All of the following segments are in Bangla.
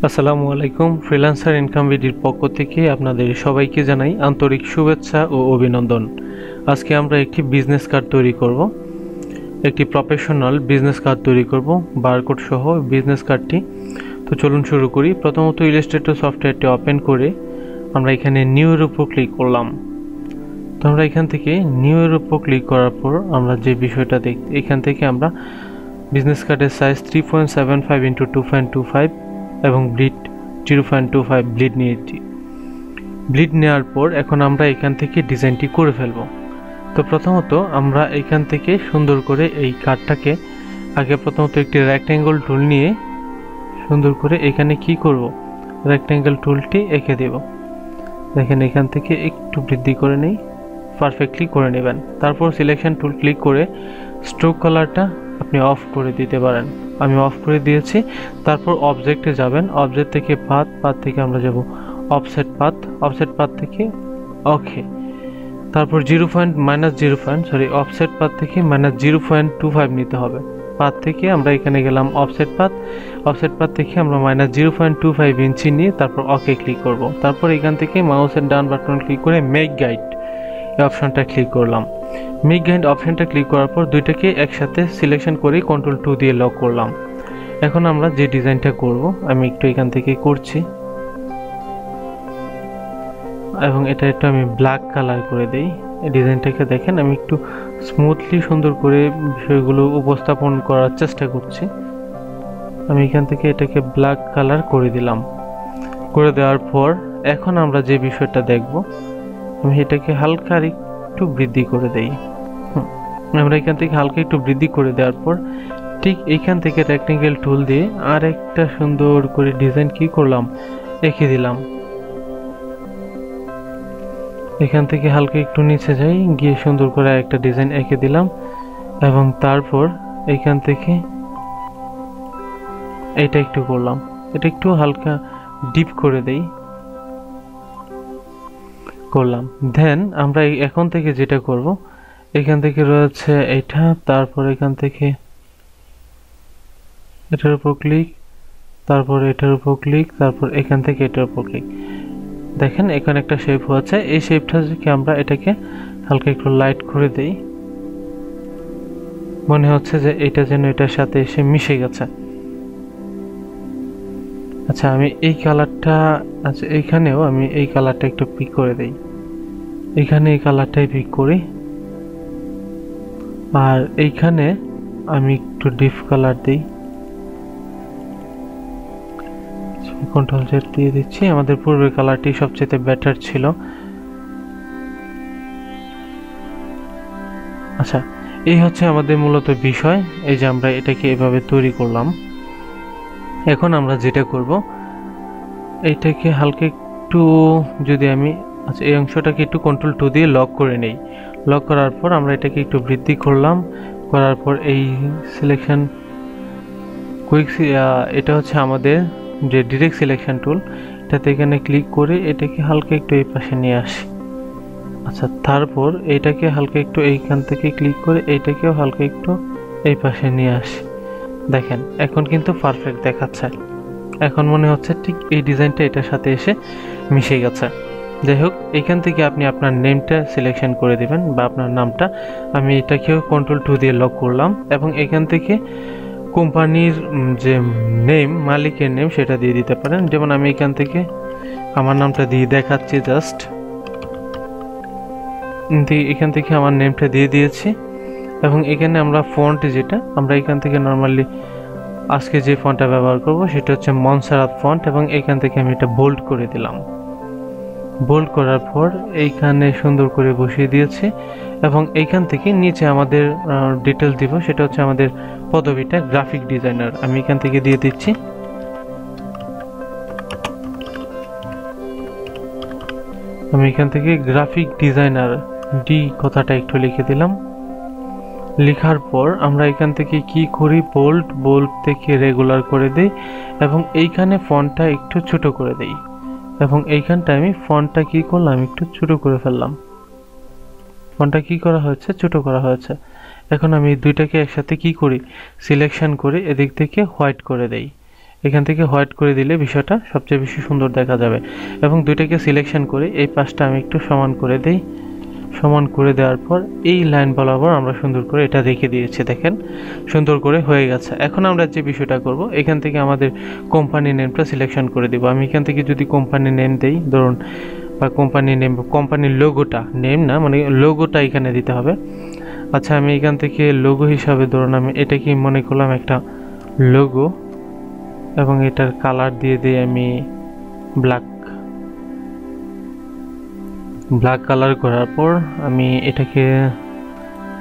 আসসালামু আলাইকুম। ফ্রিল্যান্সার ইনকাম ভিডিওর পক্ষ থেকে আপনাদের সবাইকে জানাই আন্তরিক শুভেচ্ছা ও অভিনন্দন। আজকে আমরা একটি বিজনেস কার্ড তৈরি করব, একটি প্রফেশনাল বিজনেস কার্ড তৈরি করব বারকোড সহ বিজনেস কার্ডটি। তো চলুন শুরু করি। প্রথমত ইলাস্ট্রেটর সফটওয়্যারটি ওপেন করে আমরা এখানে নিউ এর উপর ক্লিক করলাম। তো আমরা এখান থেকে নিউ এর উপর ক্লিক করার পর আমরা যে বিষয়টা দেখি, এখান থেকে আমরা বিজনেস কার্ডের সাইজ 3.75 ইন্টু 2.25 এবং ব্লিড 0.25 ব্লিড নিয়েছি। ব্লিড নেওয়ার পর এখন আমরা এখান থেকে ডিজাইনটি করে ফেলব। তো প্রথমত আমরা এখান থেকে সুন্দর করে এই কার্ডটাকে আগে প্রথমত একটি রেক্ট্যাঙ্গল টুল নিয়ে সুন্দর করে এখানে কি করব, রেক্ট্যাঙ্গল টুলটি এঁকে দেব। দেখেন এখান থেকে একটু বৃদ্ধি করে নেই, পারফেক্টলি করে নেবেন। তারপর সিলেকশন টুল ক্লিক করে স্ট্রোক কালারটা আপনি অফ করে দিতে পারেন, আমি অফ করে দিয়েছি। তারপর অবজেক্টে যাবেন, অবজেক্ট থেকে পাথ থেকে আমরা যাব অফসেট পাথ থেকে ওকে। তারপর অফসেট পাথ থেকে -0.25 নিতে হবে। পাথ থেকে আমরা এখানে গেলাম অফসেট পাথ থেকে আমরা -0.25 ইঞ্চি নিয়ে তারপর ওকে ক্লিক করব। তারপর এখান থেকে মাউসের ডান বাটন ক্লিক করে মেক গাইড এই অপশনটা ক্লিক করলাম। মেক গাইড অপশনটা ক্লিক করার পর দুইটাকে একসাথে সিলেকশন করে Ctrl+2 দিয়ে লক করলাম। এখন আমরা যে ডিজাইনটা করব আমি একটু এখান থেকে করছি এবং এটা একটু আমি ব্ল্যাক কালার করে দেই। এই ডিজাইনটাকে দেখেন আমি একটু স্মুথলি সুন্দর করে বিষয়গুলো উপস্থাপন করার চেষ্টা করছি। আমি এখান থেকে এটাকে ব্ল্যাক কালার করে দিলাম। করে দেওয়ার পর এখন আমরা যে বিষয়টা দেখব, আমি এটাকে হালকা একটু বৃদ্ধি করে দেই। আমরা এখান থেকে হালকা একটু বৃদ্ধি করে দেওয়ার পর ঠিক এইখান থেকে রেক্ট্যাঙ্গেল টুল দিয়ে আর একটা সুন্দর করে ডিজাইন কি করলাম, এঁকে দিলাম। এখান থেকে হালকা একটু নিচে যাই, গিয়ে সুন্দর করে একটা ডিজাইন এঁকে দিলাম এবং তারপর এইখান থেকে এটা একটু করলাম, এটা একটু হালকা ডিপ করে দেই করলাম। দেন আমরা এখন থেকে যেটা করব, এখান থেকে রয়েছে এটা, তারপর এখান থেকে এটার উপর ক্লিক, তারপর এটার উপর ক্লিক, তারপর এখান থেকে এটার উপর ক্লিক। দেখেন এখানে একটা শেপ হচ্ছে, এই শেপটা থেকে আমরা এটাকে হালকা একটু লাইট করে দেই। মনে হচ্ছে যে এটা যেন এটার সাথে এসে মিশে গেছে। আচ্ছা আমি এই কালারটা, আচ্ছা এইখানেও আমি এই কালারটা একটু পিক করে দেই, এখানে এই কালারটাই পিক করি আর এইখানে আমি একটু ডিপ কালার দিই, Ctrl+Z দিয়ে দিচ্ছি। আমাদের পূর্বের কালারটি সবচেয়ে বেটার ছিল। আচ্ছা এই হচ্ছে আমাদের মূলত বিষয়, এই যে আমরা এটাকে এভাবে তৈরি করলাম। এখন আমরা যেটা করব, এইটাকে হালকা একটু যদি আমি, আচ্ছা এই অংশটাকে একটু Ctrl+2 দিয়ে লক করে নেই। লক করার পর আমরা এটাকে একটু বৃদ্ধি করলাম, করার পর এই সিলেকশন এটা হচ্ছে আমাদের যে ডিরেক্ট সিলেকশন টুল, এটাতে এখানে ক্লিক করে এটাকে হালকা একটু এই পাশে নিয়ে আসি। আচ্ছা তারপর এটাকে হালকা একটু এইখান থেকে ক্লিক করে এইটাকেও হালকা একটু এই পাশে নিয়ে আসি। দেখেন এখন কিন্তু পারফেক্ট দেখাচ্ছে। এখন মনে হচ্ছে ঠিক এই ডিজাইনটা এটার সাথে এসে মিশে গেছে। যাই হোক, এখান থেকে আপনি আপনার নেমটা সিলেকশন করে দিবেন বা আপনার নামটা। আমি এটাকেও Ctrl+2 দিয়ে লক করলাম এবং এখান থেকে কোম্পানির যে নেম, মালিকের নেম সেটা দিয়ে দিতে পারেন। যেমন আমি এখান থেকে আমার নামটা দিয়ে দেখাচ্ছি, জাস্ট এখান থেকে আমার নেমটা দিয়ে দিয়েছি এবং এখানে আমরা ফন্ট, যেটা আমরা এখান থেকে নর্মালি আজকে যে ফন্টটা ব্যবহার করব সেটা হচ্ছে মনসারাত ফন্ট এবং এখান থেকে আমি এটা বোল্ড করে দিলাম। বোল্ড করার পর এইখানে সুন্দর করে বসিয়ে দিয়েছি এবং এইখান থেকে নিচে আমাদের ডিটেলস দিব, সেটা হচ্ছে আমাদের পদবিটা গ্রাফিক ডিজাইনার। আমি এখান থেকে দিয়ে দিচ্ছি। আমি এখান থেকে গ্রাফিক ডিজাইনার ডি কথাটা একটু লিখে দিলাম। লেখার পর আমরা এখান থেকে কি করি, বোল্ড থেকে রেগুলার করে দেই এবং এইখানে ফন্টটা একটু ছোট করে দেই এবং এইখানটা আমি ফন্টটা কি করলাম, একটু ছোট করে ফেললাম। ফন্টটা কি করা হয়েছে, ছোট করা হয়েছে। এখন আমি দুইটাকে একসাথে কি করি, সিলেকশন করে এদিক থেকে হোয়াইট করে দেই এখান থেকে হোয়াইট করে দিলে বিষয়টা সবচেয়ে বেশি সুন্দর দেখা যাবে। এবং দুইটাকে সিলেকশন করে এই পাশটা আমি একটু সমান করে দেই। সমান করে দেওয়ার পর এই লাইন বরাবর আমরা সুন্দর করে এটা রেখে দিয়েছি। দেখেন সুন্দর করে হয়ে গেছে। এখন আমরা যে বিষয়টা করব, এখান থেকে আমাদের কোম্পানি নেমটা সিলেকশন করে দেব। আমি এখান থেকে যদি কোম্পানি নেম দেই, ধরুন, বা কোম্পানি নেম, কোম্পানির লোগোটা, নেম না মানে লোগোটা এখানে দিতে হবে। আচ্ছা, আমি এখান থেকে লোগো হিসাবে ধরুন আমি এটাকে মনে করলাম একটা লোগো, এবং এটার কালার দিয়ে দিই আমি ব্ল্যাক কালার করার পর আমি এটাকে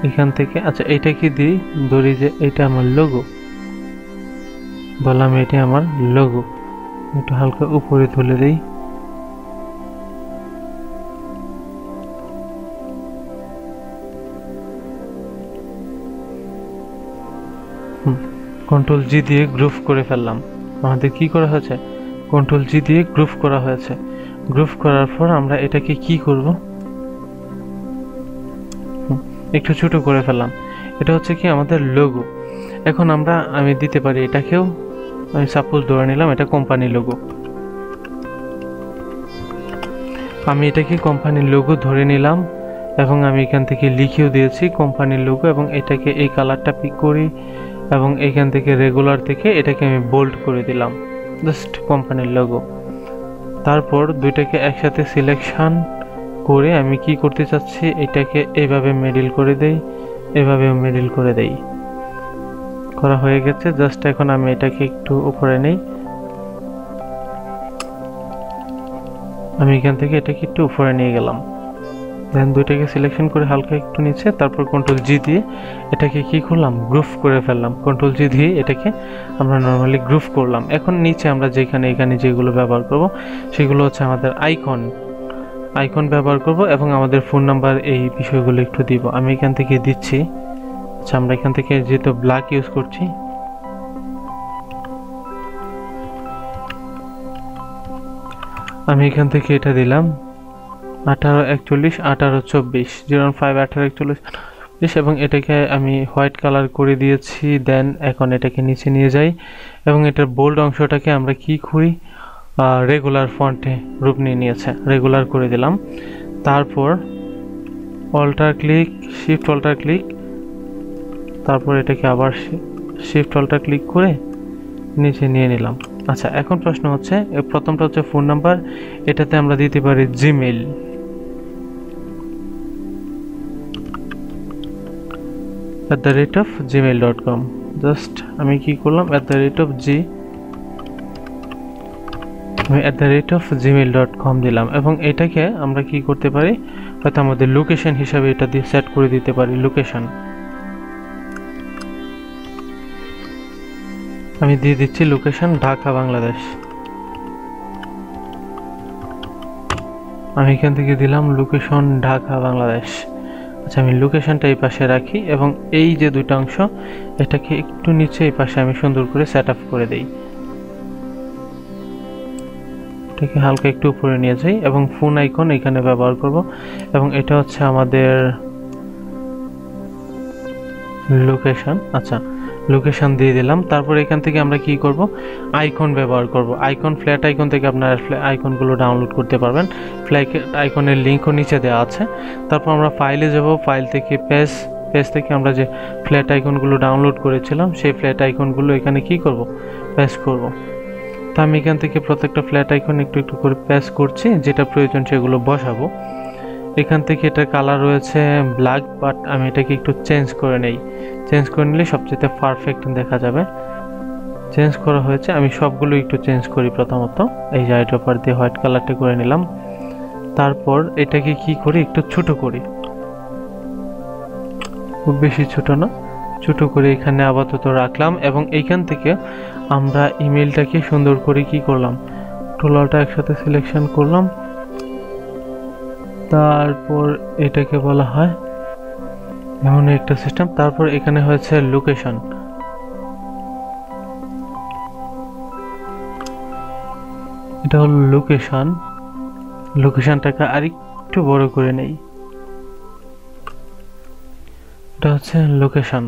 এখান থেকে, আচ্ছা এটাকে দিই, ধরি যে এটা আমার লোগো, বললাম এটা আমার লোগো, একটু হালকা উপরে তুলে দিই। কন্ট্রোল জি দিয়ে গ্রুপ করে ফেললাম। আমাদের কি করা হয়েছে, কন্ট্রোল জি দিয়ে গ্রুপ করা হয়েছে। গ্রুপ করার পর আমরা এটাকে কি করব, একটু ছোট করে ফেললাম। এটা হচ্ছে কি আমাদের লোগো। এখন আমি দিতে পারি এটাকেও, আমি সাপোজ ধরে নিলাম এটা কোম্পানি লোগো। আমি এটাকে কোম্পানির লোগো ধরে নিলাম এবং আমি এখান থেকে লিখেও দিয়েছি কোম্পানির লোগো, এবং এটাকে এই কালারটা পিক করি এবং এখান থেকে রেগুলার থেকে এটাকে আমি বোল্ড করে দিলাম, জাস্ট কোম্পানির লোগো। তারপর দুইটাকে একসাথে সিলেকশন করে আমি কি করতে চাচ্ছি, এটাকে এইভাবে মিডল করে দেই, এভাবেও মিডল করে দেই। করা হয়ে গেছে। জাস্ট এখন আমি এটাকে একটু উপরে নেই, আমি এখান থেকে এটাকে একটু উপরে নিয়ে গেলাম। দেন দুইটাকে সিলেকশন করে হালকা একটু নিচে, তারপর কন্ট্রোল জি দিয়ে এটাকে কি করলাম, গ্রুপ করে ফেললাম। কন্ট্রোল জি দিয়ে এটাকে আমরা নর্মালি গ্রুপ করলাম। এখন নিচে আমরা এখানে যেগুলো ব্যবহার করব সেগুলো হচ্ছে আমাদের আইকন ব্যবহার করব, এবং আমাদের ফোন নাম্বার, এই বিষয়গুলো একটু দিব। আমি এখান থেকে দিচ্ছি। আচ্ছা, আমরা এখান থেকে যেহেতু ব্ল্যাক ইউজ করছি, আমি এখান থেকে এটা দিলাম 1841 1824 05 1841, এবং এটাকে আমি হোয়াইট কালার করে দিয়েছি। দেন এখন এটাকে নিচে নিয়ে যাই এবং এটার বোল্ড অংশটাকে আমরা কি করি, রেগুলার ফন্টে রূপ নিয়ে নিয়েছে, রেগুলার করে দিলাম। তারপর alter click, shift alter click, তারপর এটাকে আবার শিফট অল্টার ক্লিক করে নিচে নিয়ে নিলাম। আচ্ছা, এখন প্রশ্ন হচ্ছে, প্রথমটা হচ্ছে ফোন নাম্বার, এটাতে আমরা দিতে পারি জিমেইল। @gmail.com। জাস্ট আমি কি করলাম, @gmail.com দিলাম, এবং এটাকে আমরা কি করতে পারি, হয়তো আমাদের লোকেশন হিসাবে এটা দিয়ে সেট করে দিতে পারি। লোকেশন আমি দিয়ে দিচ্ছি লোকেশন ঢাকা বাংলাদেশ। আমি এখান থেকে দিলাম লোকেশন ঢাকা বাংলাদেশ। আচ্ছা, আমি লোকেশনটা এই পাশে রাখি এবং এই যে দুইটা অংশ এটাকে একটু নিচে এই পাশে আমি সুন্দর করে সেট আপ করে দেই। এটাকে হালকা একটু উপরে নিয়ে যাই এবং ফোন আইকন এখানে ব্যবহার করব, এবং এটা হচ্ছে আমাদের লোকেশন। আচ্ছা, লোকেশন দিয়ে দিলাম। তারপর এখান থেকে আমরা কি করব, আইকন ব্যবহার করব। আইকন, ফ্ল্যাট আইকন থেকে আপনারা আইকনগুলো ডাউনলোড করতে পারবেন। ফ্ল্যাট আইকনের লিঙ্কও নিচে দেওয়া আছে। তারপর আমরা ফাইলে যাব, ফাইল থেকে পেজ থেকে আমরা যে ফ্ল্যাট আইকনগুলো ডাউনলোড করেছিলাম সেই ফ্ল্যাট আইকনগুলো এখানে কি করব, পেস্ট করব। তো আমি এখান থেকে প্রত্যেকটা ফ্ল্যাট আইকন একটু একটু করে পেস্ট করছি, যেটা প্রয়োজন সেগুলো বসাবো। এখান থেকে এটার কালার রয়েছে ব্ল্যাক, বাট আমি এটাকে একটু চেঞ্জ করে নেই। চেঞ্জ করে নিলে সবচেয়ে পারফেক্ট দেখা যাবে। চেঞ্জ করা হয়েছে, আমি সবগুলো একটু চেঞ্জ করি। প্রথমত এই যে আইড্রপার দিয়ে হোয়াইট কালারটা করে নিলাম। তারপর এটাকে কি করি, একটু ছোট করি, খুব বেশি ছোট না, ছোট করে এখানে আপাতত রাখলাম। এবং এইখান থেকে আমরা ইমেলটাকে সুন্দর করে কি করলাম, টোলাটা একসাথে সিলেকশন করলাম। তারপর এটাকে বলা হয় এমন একটা সিস্টেম। তারপর এখানে হয়েছে লোকেশন, এটা হলো লোকেশন। লোকেশনটাকে আরেকটু বড় করে নেই, এটা হচ্ছে লোকেশন।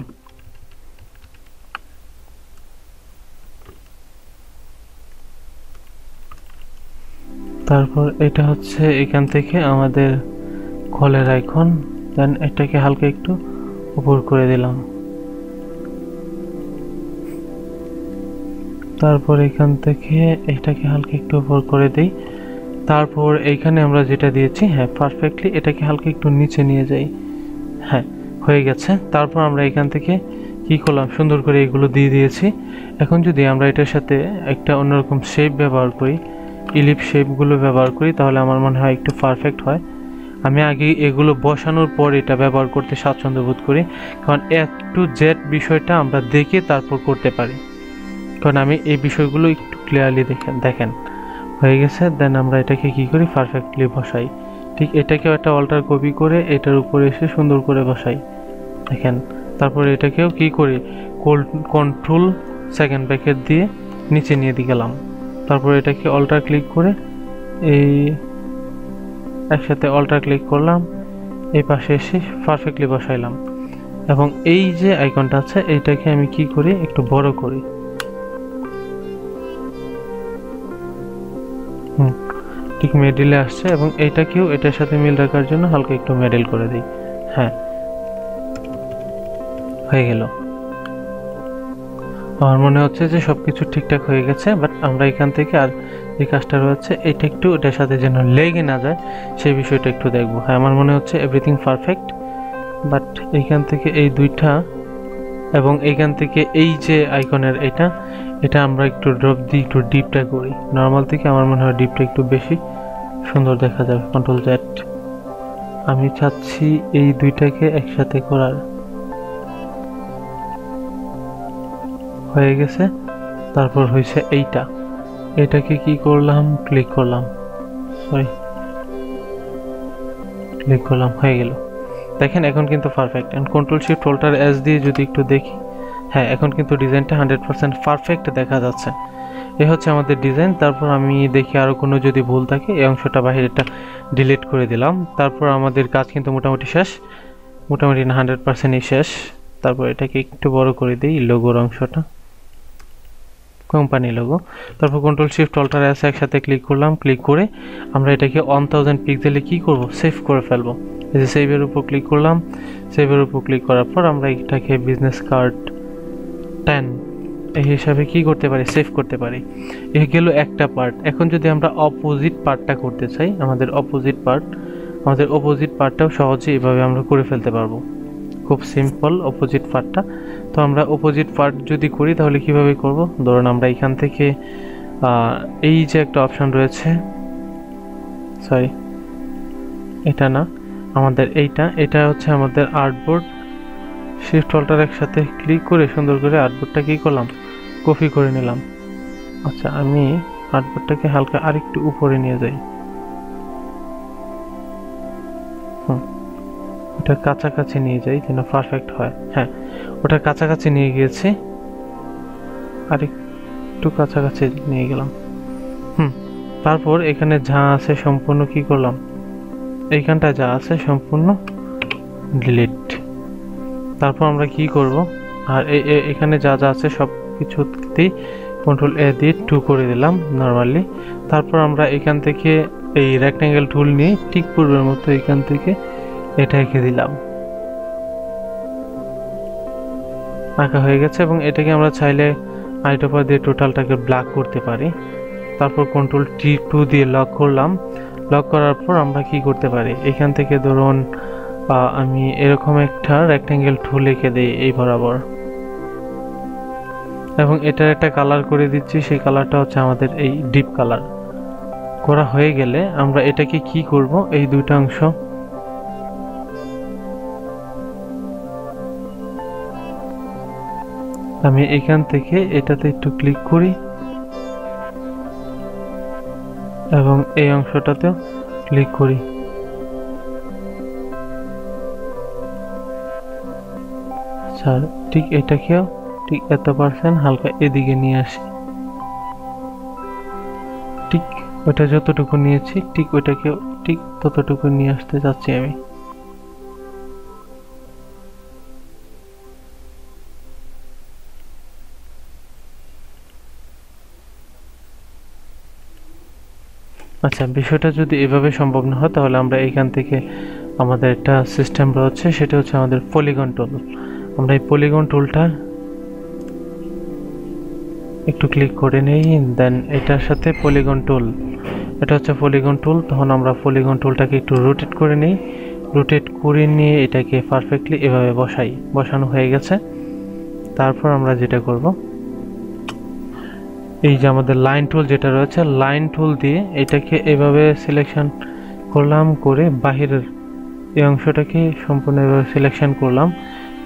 তারপর এটা হচ্ছে এখান থেকে আমাদের কলের আইকন, দেন এটাকে হালকা একটু উপর করে দিলাম। তারপর এখান থেকে এটাকে হালকা একটু উপর করে দেই। তারপর এইখানে আমরা যেটা দিয়েছি, হ্যাঁ পারফেক্টলি এটাকে হালকা একটু নিচে নিয়ে যাই। হ্যাঁ হয়ে গেছে। তারপর আমরা এখান থেকে কি করলাম, সুন্দর করে এগুলো দিয়ে দিয়েছি। এখন যদি আমরা এটার সাথে একটা অন্যরকম শেপ ব্যবহার করি, ইলিপ শেপগুলো ব্যবহার করি, তাহলে আমার মনে হয় একটু পারফেক্ট হয়। আমি আগে এগুলো বসানোর পর এটা ব্যবহার করতে স্বাচ্ছন্দ্য বোধ করি, কারণ টু জেড বিষয়টা আমরা দেখে তারপর করতে পারি। কারণ আমি এই বিষয়গুলো একটু ক্লিয়ারলি দেখেন হয়ে গেছে। দেন আমরা এটাকে কি করি, পারফেক্টলি বসাই। ঠিক এটাকেও একটা অল্টার কপি করে এটার উপরে এসে সুন্দর করে বসাই, দেখেন। তারপর এটাকেও কি করি, কন্ট্রোল সেকেন্ড ব্র্যাকেট দিয়ে নিচে নিয়ে দিয়ে গেলাম। তারপর এটাকে অল্টার ক্লিক করে এই একসাথে অল্টার ক্লিক করলাম, এই পাশে এসে পারফেক্টলি বসাইলাম। এবং এই যে আইকনটা আছে এইটাকে আমি কি করি, একটু বড় করি। ঠিক মিডিলে আসছে, এবং এইটাকেও এটার সাথে মিল রাখার জন্য হালকা একটু মিডল করে দিই। হ্যাঁ হয়ে গেল। আমার মনে হচ্ছে যে সবকিছু ঠিকঠাক হয়ে গেছে, বাট আমরা এখান থেকে আর যে কাজটা রয়েছে এটা একটু এটার সাথে যেন লেগে না যায় সেই বিষয়টা একটু দেখবো। হ্যাঁ আমার মনে হচ্ছে এভরিথিং পারফেক্ট, বাট এইখান থেকে এই দুইটা এবং এইখান থেকে এই যে আইকনের এটা আমরা একটু ড্রপ দিই, একটু ডিপটা করি। নর্মাল থেকে আমার মনে হয় ডিপটা একটু বেশি সুন্দর দেখা যাবে। কন্ট্রোল জেড, আমি চাচ্ছি এই দুইটাকে একসাথে করার। হয়ে গেছে। তারপর হয়েছে এটাকে কি করলাম, ক্লিক করলাম, হয়ে গেল। দেখেন এখন কিন্তু perfect. And control shift alter S দিয়ে যদি একটু দেখি, হ্যাঁ এখন কিন্তু ডিজাইনটা 100% পারফেক্ট দেখা যাচ্ছে। এই হচ্ছে আমাদের ডিজাইন। তারপর আমি দেখি আরও কোনো যদি ভুল থাকে, এই অংশটা বাহিরেরটা ডিলিট করে দিলাম। তারপর আমাদের কাজ কিন্তু মোটামুটি শেষ, মোটামুটি না 100%ই শেষ। তারপর এটাকে একটু বড় করে দিই, লোগোর অংশটা, কোম্পানি লোগো। তারপর কন্ট্রোল শিফট অল্টার এস একসাথে ক্লিক করলাম, ক্লিক করে আমরা এটাকে 1000 পিক্সেলে কি করব, সেভ করে ফেলবো। এই যে সেভের উপর ক্লিক করলাম, সেভের উপর ক্লিক করার পর আমরা এটাকে বিজনেস কার্ড 10 এই হিসাবে কি করতে পারি, সেভ করতে পারি। এই গেল একটা পার্ট। এখন যদি আমরা অপোজিট পার্টটা করতে চাই, আমাদের অপোজিট পার্টটাও সহজে এভাবে আমরা করে ফেলতে পারবো। খুব সিম্পল অপোজিট পার্টটা। তো আমরা অপোজিট পার্ট যদি করি তাহলে কিভাবে করব, ধরুন আমরা এখান থেকে এই যে একটা অপশন রয়েছে, সরি এটা না, আমাদের এটা হচ্ছে আমাদের আর্টবোর্ড। শিফট অল্টার একসাথে ক্লিক করে সুন্দর করে আর্টবোর্ডটা কি করলাম, কপি করে নিলাম। আচ্ছা আমি আর্টবোর্ডটাকে হালকা আরেকটু উপরে নিয়ে যাই, ওটা কাছাকাছি নিয়ে যাই যেন পারফেক্ট হয়। হ্যাঁ ওটা কাছাকাছি নিয়ে গিয়েছি, আরেকটু কাছাকাছি নিয়ে গেলাম। তারপর এখানে যা আছে সম্পূর্ণ কি করলাম, এইখানটা যা আছে সম্পূর্ণ ডিলিট। তারপর আমরা কি করব, আর এখানে যা যা আছে সব কিছুতেই কন্ট্রোল এ দিয়ে 2 করে দিলাম নরমালি। তারপর আমরা এখান থেকে এই রেক্ট্যাঙ্গেল টুল নিয়ে ঠিক পূর্বের মতো এখান থেকে এটা এঁকে দিলাম, আঁকা হয়ে গেছে। এবং এটাকে আমরা চাইলে আইটোপার দিয়ে টোটালটাকে ব্ল্যাক করতে পারি। তারপর কন্ট্রোল T2 দিয়ে লক করলাম। লক করার পর আমরা কি করতে পারি, এখান থেকে ধরুন আমি এরকম একটা রেক্ট্যাঙ্গেল টুল এঁকে দিই এই বরাবর, এবং এটার একটা কালার করে দিচ্ছি। সেই কালারটা হচ্ছে আমাদের এই ডিপ কালার। করা হয়ে গেলে আমরা এটাকে কি করব, এই দুইটা অংশ আমি এখান থেকে এটাতে একটু ক্লিক করি এবং এই অংশটাতেও ক্লিক করি। আচ্ছা ঠিক এটাকেও ঠিক এত % হালকা এদিকে নিয়ে আসি, ঠিক ওটা যতটুকু নিয়েছি ঠিক ওইটাকেও ঠিক ততটুকু নিয়ে আসতে যাচ্ছি আমি। আচ্ছা, বিষয়টা যদি এভাবে সম্ভব না হয় তাহলে আমরা এখান থেকে আমাদের একটা সিস্টেম রয়েছে, সেটা হচ্ছে আমাদের পলিগন টুল। আমরা এই পলিগন টুলটা একটু ক্লিক করে নেই, দেন এটার সাথে পলিগন টুল, এটা হচ্ছে পলিগন টুল। তখন আমরা পলিগন টুলটাকে একটু রোটেট করে নিই, রোটেট করে নিয়ে এটাকে পারফেক্টলি এভাবে বসাই। বসানো হয়ে গেছে। তারপর আমরা যেটা করব, এই যে আমাদের লাইন টুল যেটা রয়েছে, লাইন টুল দিয়ে এটাকে এভাবে সিলেকশন করলাম, করে বাহিরের এই অংশটাকে সম্পূর্ণ এভাবে সিলেকশন করলাম,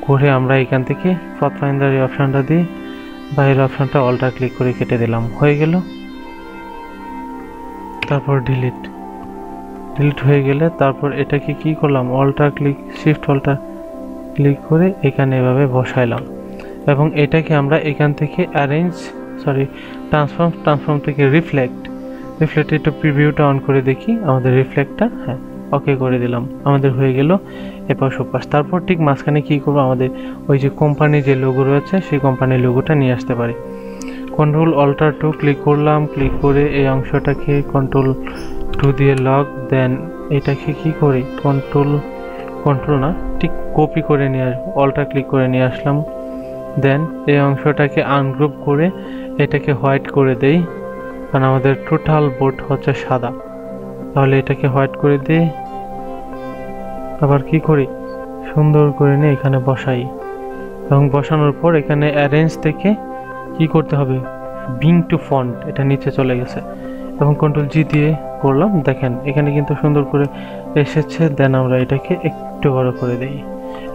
করে আমরা এখান থেকে পথ ফাইন্ডার এই অপশানটা দিয়ে বাইরের অপশানটা অল্টার ক্লিক করে কেটে দিলাম, হয়ে গেল। তারপর ডিলিট হয়ে গেলে তারপর এটাকে কি করলাম, alter click, shift alter click করে এখানে এভাবে বসাইলাম। এবং এটাকে আমরা এখান থেকে ট্রান্সফর্ম থেকে রিফ্লেক্ট একটু প্রিভিউটা অন করে দেখি আমাদের রিফ্লেক্টটা, হ্যাঁ ওকে করে দিলাম, আমাদের হয়ে গেল এপাশ ওপাশ। তারপর ঠিক মাঝখানে কি করবো, আমাদের ওই যে কোম্পানি যে লোগো রয়েছে সেই কোম্পানির লোগোটা নিয়ে আসতে পারি। কন্ট্রোল অল্টার 2 ক্লিক করলাম, ক্লিক করে এই অংশটাকে কন্ট্রোল 2 দিয়ে লক, দেন এটাকে কি করি, কন্ট্রোল না ঠিক কপি করে নিয়ে আসবো, অল্টার ক্লিক করে নিয়ে আসলাম। দেন এই অংশটাকে আনগ্রুপ করে এটাকে হোয়াইট করে দেই, কারণ আমাদের টোটাল বোর্ড হচ্ছে সাদা। তাহলে এটাকে হোয়াইট করে দিই, আবার কি করি, সুন্দর করে নিয়ে এখানে বসাই। এবং বসানোর পর এখানে অ্যারেঞ্জ থেকে কি করতে হবে, বিং টু ফন্ট, এটা নিচে চলে গেছে এবং কন্ট্রোল জি দিয়ে করলাম, দেখেন এখানে কিন্তু সুন্দর করে এসেছে। দেন আমরা এটাকে একটু বড় করে দেই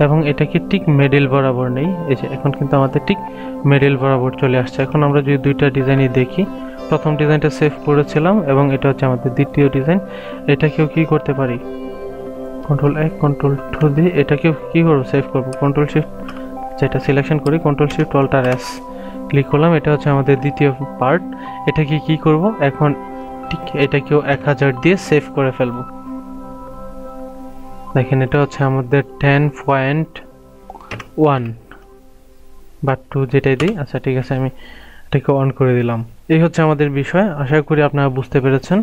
এবং এটাকে ঠিক মিডল বরাবর নেই, এই যে এখন কিন্তু আমাদের ঠিক মিডল বরাবর চলে আসছে। এখন আমরা যদি দুইটা ডিজাইনই দেখি, প্রথম ডিজাইনটা সেভ করেছিলাম এবং এটা হচ্ছে আমাদের দ্বিতীয় ডিজাইন। এটাকেও কি করতে পারি, কন্ট্রোল 1 কন্ট্রোল 2 দিয়ে এটাকেও কি করবো, সেভ করবো, কন্ট্রোল শিফট, যেটা সিলেকশন করি control shift alter S click করলাম। এটা হচ্ছে আমাদের দ্বিতীয় পার্ট। এটাকে কি করব, এখন ঠিক এটাকেও 1000 দিয়ে সেভ করে ফেলবো। দেখেন এটা হচ্ছে আমাদের 10.1 বা 2 যেটাই দিই। আচ্ছা ঠিক আছে, আমি এটাকে অন করে দিলাম। এই হচ্ছে আমাদের বিষয়, আশা করি আপনারা বুঝতে পেরেছেন।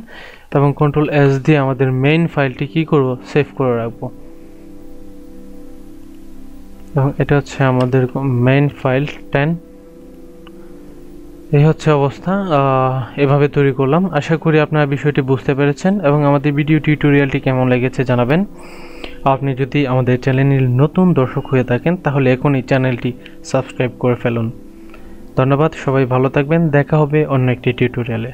এবং কন্ট্রোল এস দিয়ে আমাদের মেইন ফাইলটি কি করব, সেভ করে রাখবো। এবং এটা হচ্ছে আমাদের মেইন ফাইল 10। এই হচ্ছে অবস্থা, এভাবে তৈরি করলাম। আশা করি আপনারা বিষয়টি বুঝতে পেরেছেন এবং আমাদের ভিডিও টিউটোরিয়ালটি কেমন লেগেছে জানাবেন। আপনি যদি আমাদের চ্যানেলের নতুন দর্শক হয়ে থাকেন তাহলে এখনই চ্যানেলটি সাবস্ক্রাইব করে ফেলুন। ধন্যবাদ, সবাই ভালো থাকবেন, দেখা হবে অন্য একটি টিউটোরিয়ালে।